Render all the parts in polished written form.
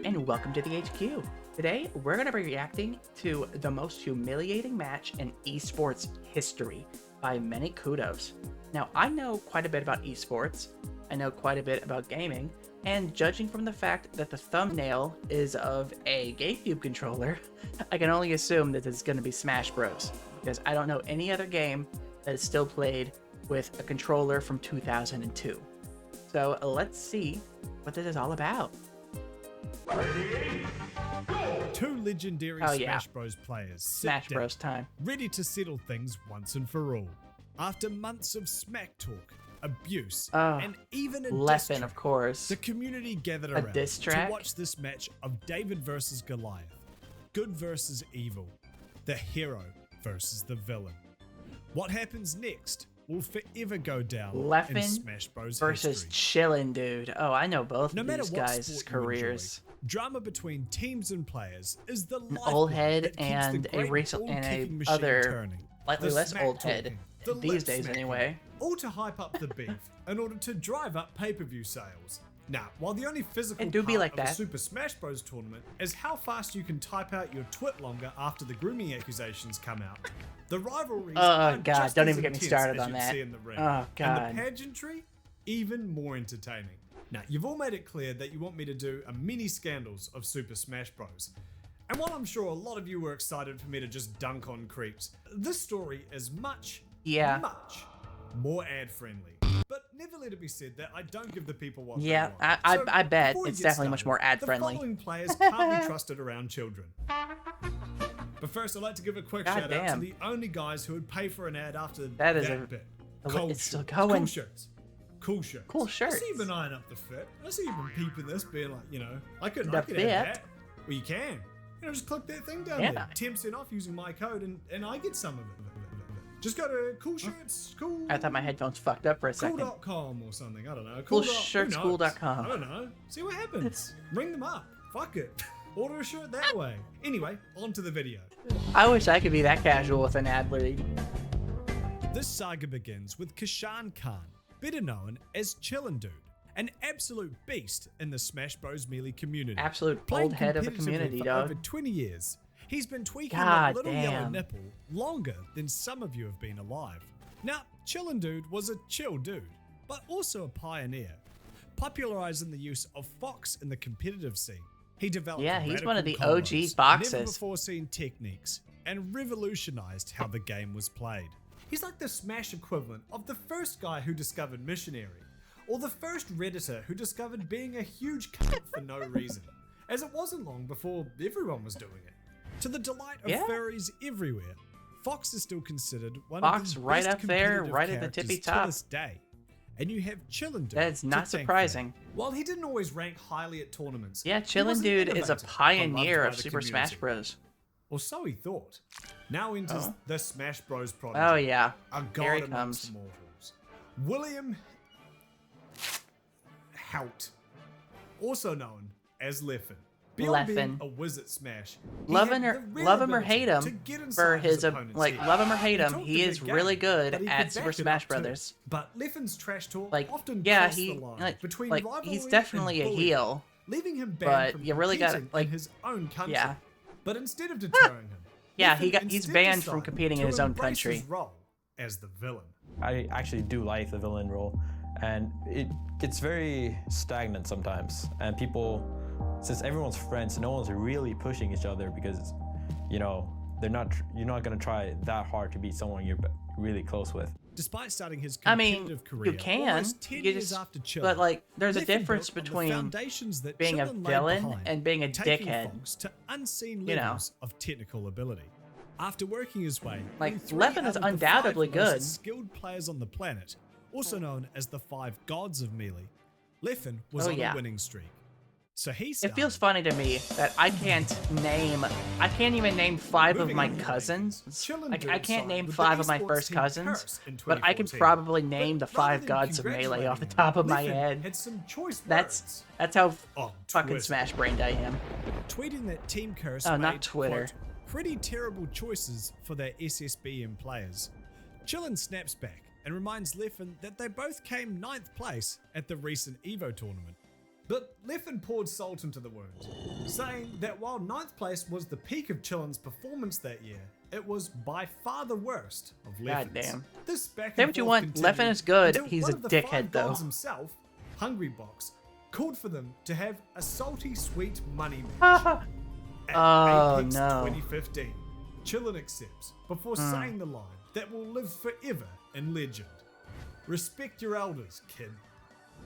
there, and welcome to the HQ. Today, we're going to be reacting to the most humiliating match in esports history by many kudos. Now, I know quite a bit about esports, I know quite a bit about gaming, and judging from the fact that the thumbnail is of a GameCube controller, I can only assume that it's going to be Smash Bros. Because I don't know any other game that is still played with a controller from 2002. So let's see what this is all about. Two legendary Smash Bros players Smash Bros time, ready to settle things once and for all. After months of smack talk, abuse, and even a diss track, of course, the community gathered around to watch this match of David versus Goliath, good versus evil, the hero versus the villain. What happens next will forever go down in Smash Bros versus history. Chillin' Dude. Oh, I know both no of matter these what guys' careers. Drama between teams and players is the an old head and a other slightly less old head these days anyway. All to hype up the beef in order to drive up pay-per-view sales. Now, while the only physical part of a Super Smash Bros tournament is how fast you can type out your twit longer after the grooming accusations come out, the rivalries are just don't as even get me intense started as on you'd that. see in the ring. Oh god. And the pageantry, even more entertaining. Now, you've all made it clear that you want me to do a mini scandals of Super Smash Bros. And while I'm sure a lot of you were excited for me to just dunk on creeps, this story is much more ad-friendly. But never let it be said that I don't give the people what they want. I bet it's definitely much more ad-friendly. The following players can't be trusted around children. But first, I'd like to give a quick shout out to the only guys who would pay for an ad after that bit. It's still going. Cool shirts. Cool shirts. I see you been eyeing up the fit. I see you been peeping this, being like, you know, I could add that. Well, you can. You know, just click that thing down there. 10% off using my code, and I get some of it. Just go to Cool Shirts, I thought my headphones fucked up for a second. Cool.com or something. I don't know. Coolshirtscool.com. I don't know. See what happens. Ring them up. Fuck it. Order a shirt that way. Anyway, on to the video. I wish I could be that casual with an ad read. This saga begins with Kashan Khan, better known as Chillin' Dude, an absolute beast in the Smash Bros Melee community. Absolute old head of a community, dog. Over 20 years. He's been tweaking that little yellow nipple longer than some of you have been alive. Now, Chillin' Dude was a chill dude, but also a pioneer, popularizing the use of Fox in the competitive scene. He developed he's one of the OG Foxes. Never before seen techniques, and revolutionized how the game was played. He's like the Smash equivalent of the first guy who discovered Missionary, or the first Redditor who discovered being a huge cunt for no reason, as it wasn't long before everyone was doing it. To the delight of furries everywhere, Fox is still considered one of the right best up there, right at the characters tippy to top. this day. And you have Chillin' Dude. That's not surprising. While he didn't always rank highly at tournaments, Chillin' Dude is a pioneer of Super Smash Bros. Or so he thought. Now enters the Smash Bros prodigy. Oh yeah, a god amongst mortals. William Hout, also known as Leffen. Beyond being a whiz at Smash, love him or hate him for his love him or hate him, he is really good at Super Smash Brothers. But Leffen's trash talk often crossed the line between rivalry he's definitely and a heel, leaving him banned from competing in his own country. But instead of deterring him, he's banned from competing in his own country. His role as the villain. I actually do like the villain role, and it's very stagnant sometimes, and people, since everyone's friends, no one's really pushing each other because, you know, you're not gonna try that hard to beat someone you're really close with. Despite starting his competitive career, you can, almost 10 years after Chillin', but like, there's a difference between being a villain and being a dickhead. To unseen levels of technical ability. After working his way, Leffen is undoubtedly good. Skilled players on the planet, also known as the 5 gods of Melee, Leffen was on a winning streak. So it feels funny to me that I can't even name 5 of my cousins. I can't name 5 of my first cousins, but I can probably name the 5 gods of Melee off the top of my head. That's how fucking smash brained I am. Tweeting that Team Curse not Twitter. Quote, pretty terrible choices for their SSBM players. Chillin' snaps back and reminds Leffen that they both came 9th place at the recent EVO tournament. But Leffen poured salt into the wound, saying that while 9th place was the peak of Chillin's performance that year, it was by far the worst of Leffen's. Damn. This back Say and what you forth want, continued Leffen is good, until he's one a of the dickhead, 5 though. gods himself, Hungrybox, called for them to have a salty sweet money match. At Oh, Apex no. 2015, Chillin accepts before saying the line that will live forever in legend. Respect your elders, kid.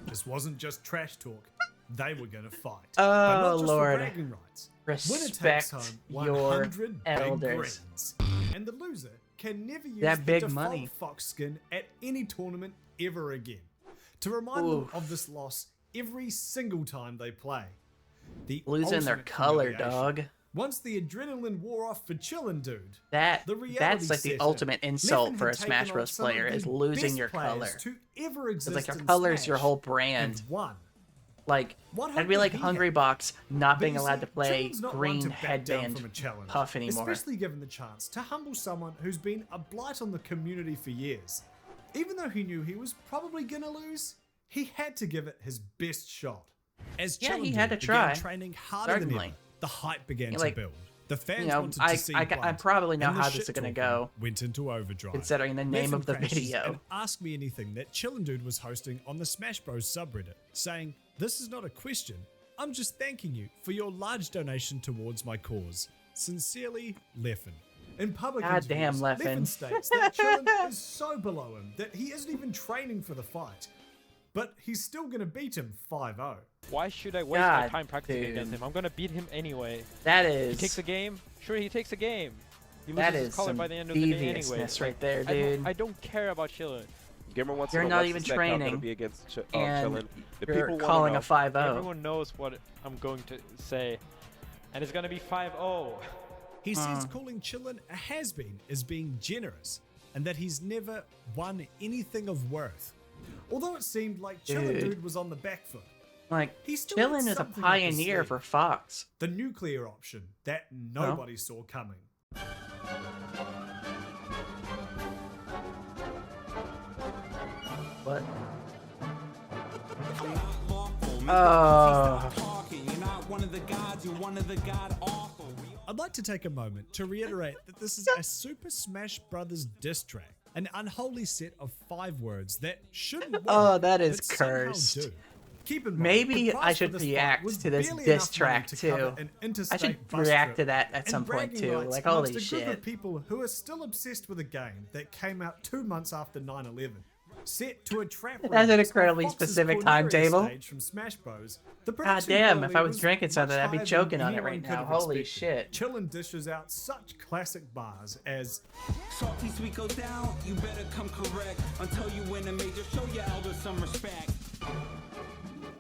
This wasn't just trash talk. They were gonna fight. But not just Lord. for bragging rights. Winner takes Respect home your 100 big elders. greens. And the loser can never use That the big default money. fox skin at any tournament ever again. To remind them of this loss every single time they play. The Losing their ultimate color, humiliation. dog. Once the adrenaline wore off for Chillin' dude, That's reality like the set ultimate in. insult Leffen for had a Smash taken on Bros. some of player the is losing best your players color. to ever It's exist like your in color's your Smash whole brand. and won. Like, What that'd be hope like did he have? Hungrybox not But being you allowed see, to play Chillin's not one green to back down headband from a challenge, puff anymore. especially given the chance to humble someone who's been a blight on the community for years. Even though he knew he was probably gonna lose, he had to give it his best shot. As Yeah, he Chillin had to began try. training harder than Certainly. ever, the hype began Like, to build. The fans you know, wanted I- to see I blood, probably know and the how this is gonna shit-talking go, went into overdrive. considering the name Leffen of the crashes video. And Ask Me Anything that Chillin Dude was hosting on the Smash Bros subreddit, saying, "This is not a question. I'm just thanking you for your large donation towards my cause. Sincerely, Leffen." In public God damn, interviews, Leffen. states that Chillin is so below him that he isn't even training for the fight. But he's still gonna beat him 5-0. Why should I waste my God, time practicing dude. against him? I'm gonna beat him anyway. That He takes is a game. Sure, he takes a game. He that loses is his color some by the end of the day anyway. deviousness right there, I dude. don't care about Chillin. Gamer wants You're to know not what's even the second training, gonna be against and Chillin. The you're people calling wanna a 5-0. Everyone knows what I'm going to say, and it's gonna be 5-0. He says calling Chillin a has-been is being generous, and that he's never won anything of worth. Although it seemed like Chillin' Dude. Dude was on the back foot. Like, He still had Chillin is a something up his pioneer sleeve. for Fox. The nuclear option that nobody saw coming. What? Oh, I'd like to take a moment to reiterate that this is a Super Smash Bros. Diss track, an unholy set of 5 words that shouldn't work, Oh, that is but somehow cursed. do. Keep in mind, maybe the price I for should this fight react was to this barely diss enough money track to too. cover an I interstate should bus react trip to that at and some point bragging too. rights Like, amongst holy a group shit. of people who are still obsessed with a game that came out 2 months after 9/11. Set to a trap That's an remix of incredibly Fox's specific Corneria timetable. stage from Smash Bros. The God production damn, quality if I was was drinking much something, I'd be higher choking than on it anyone right could now. have Holy expected. shit. Chillin dishes out such classic bars as Salty sweet go down, you better come correct. Until you win a major, show your elders some respect.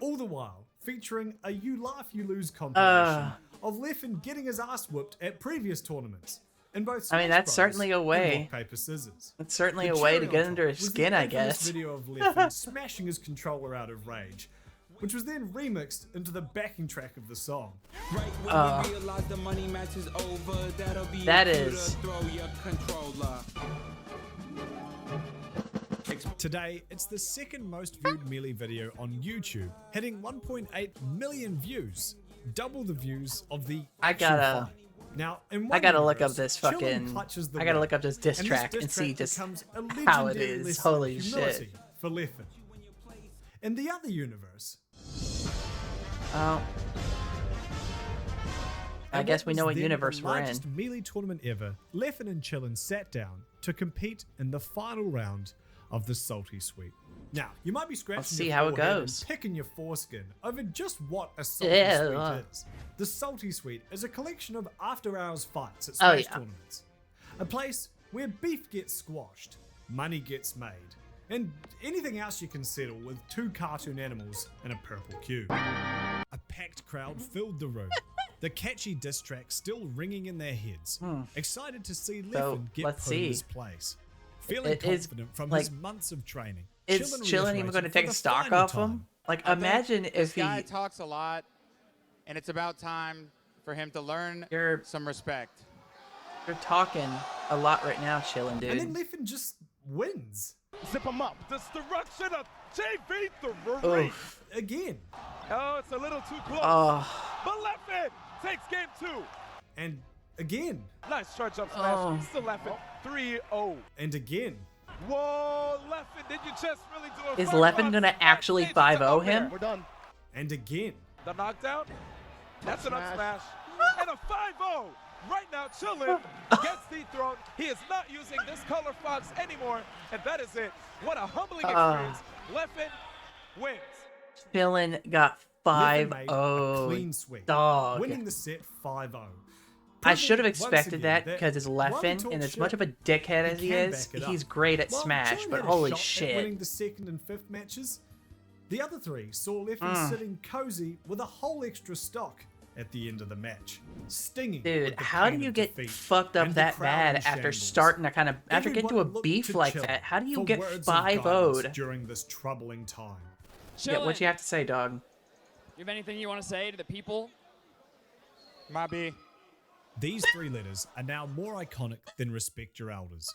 all the while featuring a You Laugh You Lose compilation of Leffen getting his ass whooped at previous tournaments. In both I mean, Smash that's Bros. certainly a and way. rock, paper, scissors. That's certainly The a way to cherry on get top under his was the skin, I infamous guess. video of Leffen smashing his controller out of rage, which was then remixed into the backing track of the song. Right when we realize the money match is over, that'll be That your cue to is- throw your controller. Today, it's the second most viewed Melee video on YouTube, hitting 1.8 million views, double the views of the I actual gotta- fight. Now, in I one gotta look universe, up this Chillin fucking. clutches the I gotta win, look up this diss and track diss and see track just becomes a how it legendary is. lesson Holy of shit. humility for Leffen. In the other universe, Oh. I and guess we was know what then universe the we're in. largest Melee tournament ever, Leffen and Chillin sat down to compete in the final round of the Salty Suite. Now, you might be scratching see your how it forehead goes. and picking your foreskin over just what a Salty Yeah. Suite is. The Salty Suite is a collection of after-hours fights at Oh, Smash yeah. tournaments. A place where beef gets squashed, money gets made, and anything else you can settle with 2 cartoon animals and a purple cube. A packed crowd filled the room, the catchy diss track still ringing in their heads, excited to see Leffen get let's put in see. his place. Feeling It is, confident from like, his months of training. Is Chillin Chillin even reiterated going to for take a the stock final off time. him? Like, I think imagine this if guy he. talks a lot, and it's about time for him to learn You're- some respect. You're talking a lot right now, Chillin, dude. And then Leffen just wins. Zip him up. This direction of TV3. Oof. Again. Oh, it's a little too close. But leffen takes game 2. And again. Nice charge up smash. Still leffen. 3-0. And again. Whoa, leffen, did you just really do it? Is leffen gonna actually 5-0 him? We're done. And again. The knockdown. That's an up smash. And a 5-0. Right now, Chillin gets dethroned. He is not using this color fox anymore. And that is it. What a humbling experience. Leffen wins. Chillin got 5-0. Clean sweep. Dog. Winning the set 5-0. I should have expected that because it's leffen, and as much of a dickhead as he is, he's great at Well, Smash, Chillin but had a holy shot at shit. winning the 2nd and 5th matches. The other 3 saw Leffen sitting cozy with a whole extra stock at the end of the match, stinging. Dude, with the how do pain you of get defeat fucked up and the that crowd bad in after shambles. starting to after getting to a Everyone looked beef to like Chillin that? How do you for get words of 5-0'd? guidance during this troubling time? Yeah, what you have to say, dog? You have anything you want to say to the people? Mabi. These 3 letters are now more iconic than respect your elders.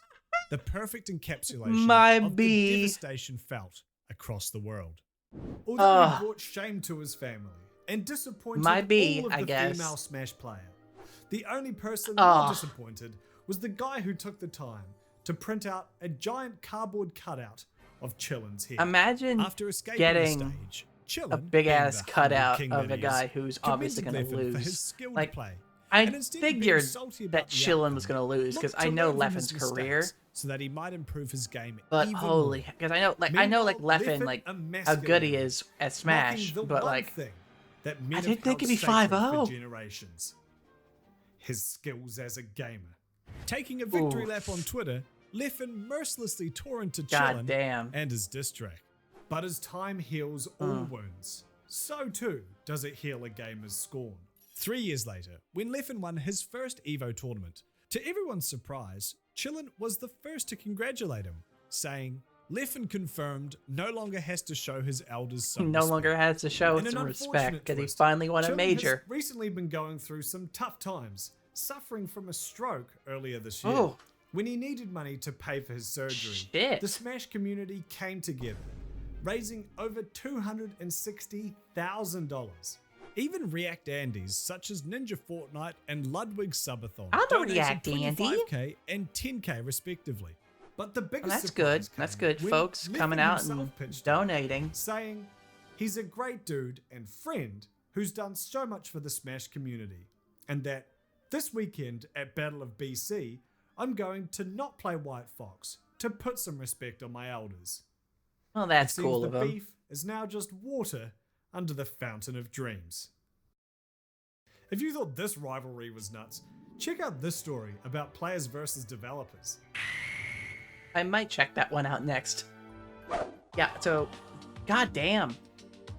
The perfect encapsulation My of B. the devastation felt across the world. Although he brought shame to his family and disappointed My B, all of I the guess. female Smash player, the only person more disappointed was the guy who took the time to print out a giant cardboard cutout of Chillin's head. Imagine After escaping getting the stage, Chillin, a big being ass the cutout humble king of that a he guy is, who's obviously commended gonna Leffen for his lose. skilled Like, play. I And instead of being figured salty that about the Chillin outcome, was gonna lose because looked I to know learn from his Leffen's career. mistakes so that he might improve his game But even holy, more. because I know like Meanwhile, Leffen, Leffen like how good he emasculated, is at mocking Smash, the but one like thing that men I have didn't think held it'd be sacred 5-0. for generations. His skills as a gamer. Taking a victory lap on Twitter, Leffen mercilessly tore into God Chillin damn. and his diss track. But as time heals all wounds, so too does it heal a gamer's scorn. 3 years later, when Leffen won his first EVO tournament, to everyone's surprise, Chillin was the first to congratulate him, saying, Leffen confirmed no longer has to show his elders He some no respect. longer has to show In an some unfortunate respect because he twist, finally won a Chillin major. has recently been going through some tough times, suffering from a stroke earlier this year. Oh. When he needed money to pay for his surgery, Shit. the Smash community came together, raising over $260,000. Even React Andies such as Ninja Fortnite and Ludwig Subathon I'm a donated React Andy. 25k and 10k respectively. But the biggest Well, that's surprise good. That's came good, when folks, Leffen coming out himself and pitched in, donating. saying he's a great dude and friend who's done so much for the Smash community, and that this weekend at Battle of BC, I'm going to not play White Fox to put some respect on my elders. Well, that's It seems cool the of him. beef is now just water under the fountain of dreams. If you thought this rivalry was nuts, check out this story about players versus developers. I might check that one out next. Yeah, so, goddamn.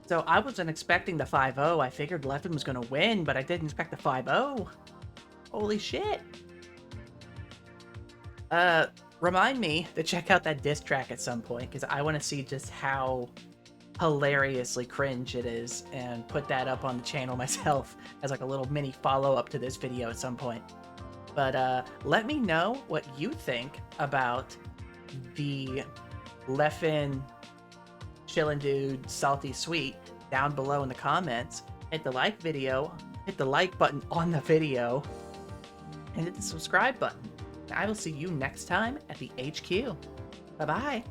So I wasn't expecting the 5-0. I figured Leffen was gonna win, but I didn't expect the 5-0. Holy shit. Remind me to check out that diss track at some point, because I want to see just how hilariously cringe it is, and put that up on the channel myself as like a little mini follow-up to this video at some point. But let me know what you think about the Leffen Chillin' Dude Salty Sweet down below in the comments. Hit the like button on the video, and hit the subscribe button. I will see you next time at the HQ. Bye-bye.